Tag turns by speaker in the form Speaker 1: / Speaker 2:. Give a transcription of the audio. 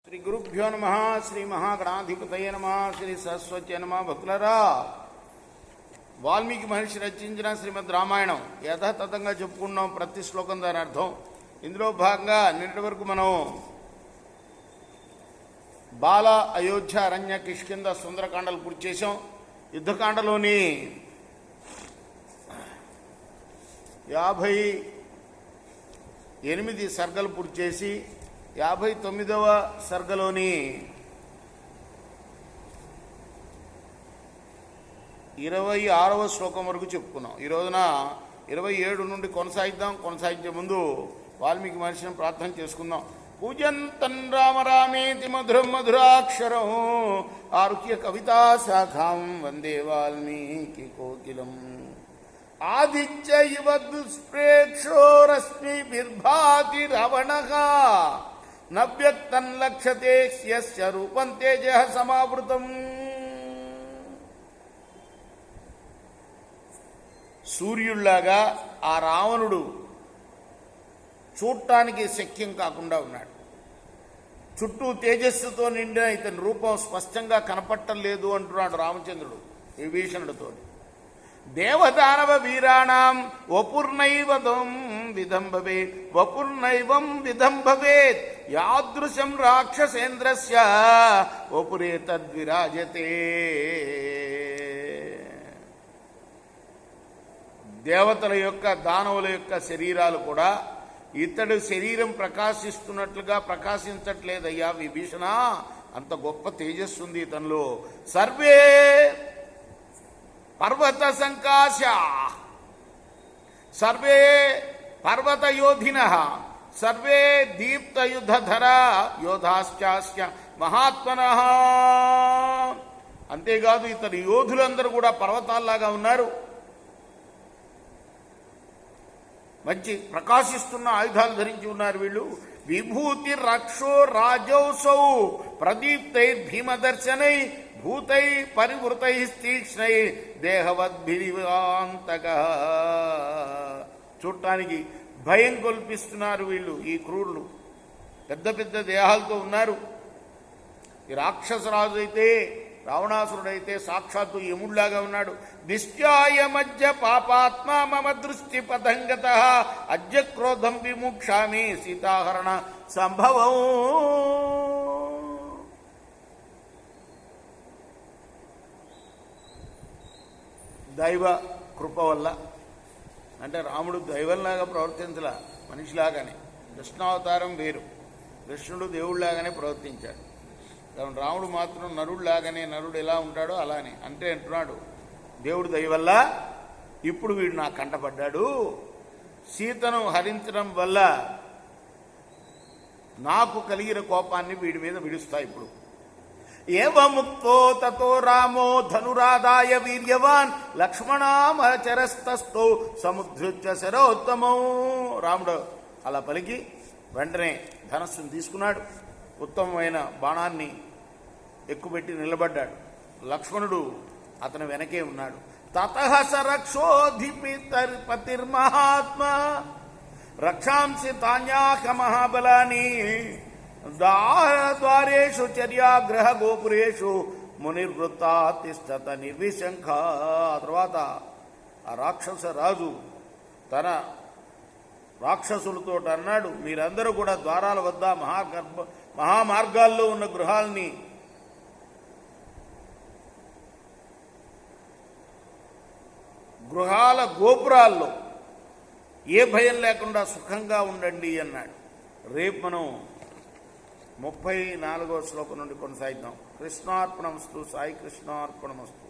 Speaker 1: శ్రీ గురుభ్యో నమ. శ్రీ మహాగణాధిపతయ నమ. శ్రీ సరస్వతి నమ. భక్తులరా, వాల్మీకి మహర్షి రచించిన శ్రీమద్ రామాయణం యథాతథంగా చెప్పుకున్నాం. ప్రతి శ్లోకం దాని అర్థం. ఇందులో భాగంగా నిన్నటి వరకు మనం బాల, అయోధ్య, అరణ్య, కిష్కింద, సుందరకాండలు పూర్తి చేసాం. యుద్ధకాండలోని 58 సర్గలు పూర్తి చేసి 59వ సర్గలోని 26వ శ్లోకం వరకు చెప్పుకున్నాం. ఈ రోజున 27 నుండి కొనసాగిద్దాం. కొనసాగించే ముందు వాల్మీకి మహర్షిని ప్రార్థన చేసుకుందాం. పూజంతన్ రామ రామేతి మధురం మధురాక్షరం ఆరుహ్య కవితా శాఖాం వందే వాల్మీకి కోకిలం. ఆదిత్య ఇవ దుష్ప్రేక్షో రశ్మి బిర్భాతి రవణః నవ్యక్తన్ లక్ష్యతే యస్య రూపం తేజః సమావృతం. సూర్యుళ్లాగా ఆ రావణుడు చూడటానికి శక్యం కాకుండా ఉన్నాడు. చుట్టూ తేజస్సుతో నిండిన ఇతని రూపం స్పష్టంగా కనపట్టం లేదు అంటున్నాడు రామచంద్రుడు విభీషణుడితో. దేవదానవ వీరాణం వపుర్నైవం విధం భవేత్ వపుర్నైవం విధం భవేత్ యాదృశం రాక్షసేంద్రస్య వపురే తద్విరాజతే. దేవతల యొక్క, దానవుల యొక్క శరీరాలు కూడా ఇతడు శరీరం ప్రకాశిస్తున్నట్లుగా ప్రకాశించట్లేదయ్యా విభీషణ. అంత గొప్ప తేజస్సు ఉంది ఇతనిలో. సర్వే పర్వత సంకాశ, సర్వే పర్వత యోధిన, సర్వే దీప్త యుద్ధధర యోధాశ్చాస్య మహాత్మన. అంతేకాదు ఇతని యోధులందరూ కూడా పర్వతాల్లాగా ఉన్నారు. మంచి ప్రకాశిస్తున్న ఆయుధాలు ధరించి ఉన్నారు వీళ్ళు. విభూతి రక్షో రాజౌసౌ ప్రదీప్తై భీమదర్శనై భూతై పరివృతై తీక్ష్ణై దేహవద్భిరివాంతక. చూడటానికి భయం కల్పిస్తున్నారు వీళ్ళు. ఈ క్రూరులు పెద్ద పెద్ద దేహాలతో ఉన్నారు. ఈ రాక్షసరాజు అయితే, రావణాసురుడైతే సాక్షాత్తు యముళ్లాగా ఉన్నాడు. దిష్ట్యాయ మధ్య పాపాత్మ మమ దృష్టి పతంగత అద్య క్రోధం విముక్షామి సీతాహరణ సంభవం. దైవ కృప వల్ల, అంటే రాముడు దైవంలాగా ప్రవర్తించలా, మనిషిలాగానే. కృష్ణావతారం వేరు, కృష్ణుడు దేవుళ్లాగానే ప్రవర్తించాడు. కాబట్టి రాముడు మాత్రం నరుడులాగానే, నరుడు ఎలా ఉంటాడో అలానే. అంటే అంటున్నాడు, దేవుడు దయ వల్ల ఇప్పుడు వీడు నా కంటపడ్డాడు. సీతను హరించడం వల్ల నాకు కలిగిన కోపాన్ని వీడి మీద విడుస్తా ఇప్పుడు. ఏవముక్తో తతో రామో ధనురాదాయ వీర్యవాన్ లక్ష్మణామచరస్తస్థో సముద్రత్య శరోత్తమం. రాముడు అలా పలికి వెంటనే ధనస్సును తీసుకున్నాడు. ఉత్తమమైన బాణాన్ని ఎక్కుపెట్టి నిలబడ్డాడు. లక్ష్మణుడు అతని వెనకే ఉన్నాడు. తతః సరక్షోధిపతిర్మహాత్మ రక్షాంసి తాన్యాహ మహాబలాని ద్వారేషు చర్యాగ్రహ గోపురేషు మునిర్వృత్తా తిష్టత నిర్విశంఖ. తర్వాత ఆ రాక్షస రాజు తన రాక్షసులతో అన్నాడు, మీరందరూ కూడా ద్వారాల వద్ద మహామార్గాల్లో ఉన్న గృహాల్ని గృహాల గోపురాల్లో ఏ భయం లేకుండా సుఖంగా ఉండండి అన్నాడు. రేపు మనం 34వ శ్లోకం నుండి కొనసాగిద్దాం. కృష్ణార్పణమస్తు. సాయి కృష్ణార్పణమస్తు.